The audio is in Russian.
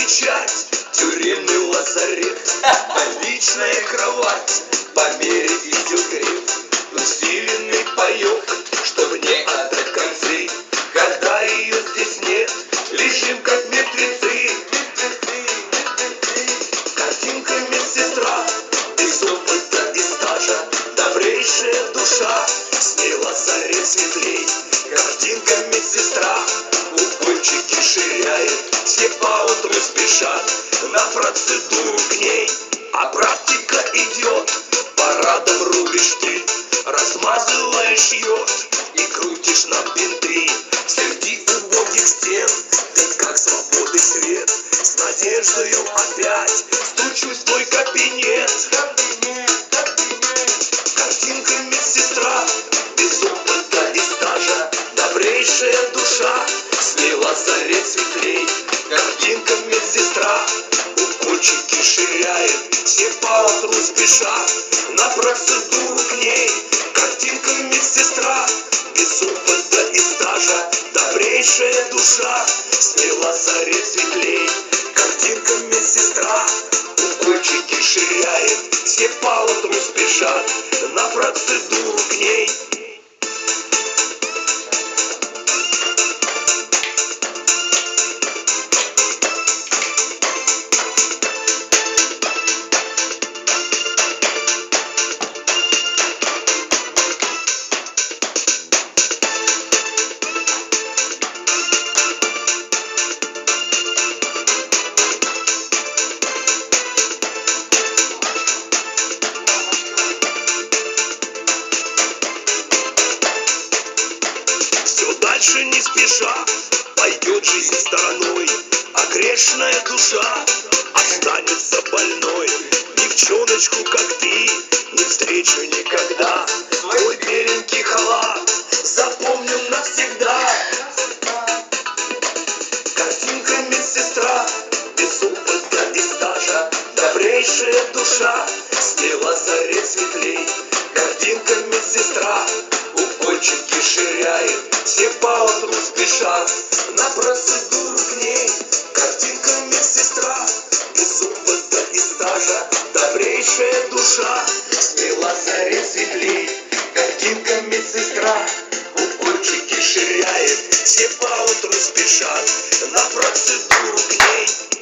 печать, тюремный лазарет, больничная кровать, по мере идет греб, усиленный паёк, чтобы не отдать концы. Когда ее здесь нет, лежим как мертвецы. Картинка медсестра, без опыта и стажа, добрейшая душа, с ней лазарет светлей. Картинка медсестра, укольчики ширяет, все поутру спешат на процедуру к ней. А практика идет, парадом рубишь ты, размазываешь йод и крутишь нам бинты. Среди убогих стен ты как свободный свет, с надеждою опять стучусь в твой кабинет. Картинка медсестра, без опыта и стажа, добрейшая душа, с ней лазарет светлей. Картинка медсестра, укольчики ширяет, все поутру спешат на процедуру к ней. Картинка медсестра, без опыта и стажа, добрейшая душа, с ней лазарет светлей. Картинка медсестра, укольчики ширяет, все поутру спешат на процедуру к ней. Дальше не спеша пойдет жизнь стороной, а грешная душа останется больной. Девчоночку, как ты, не встречу никогда. Твой беленький халат запомню навсегда. Картинка медсестра, без опыта и стажа, добрейшая душа, с ней лазарет светлей. Картинка медсестра, укольчики ширяет, все поутру спешат на процедуру к ней. Картинка медсестра, без опыта и стажа, добрейшая душа, с ней лазарет светлей. Картинка медсестра, укольчики ширяет, все поутру спешат на процедуру к ней.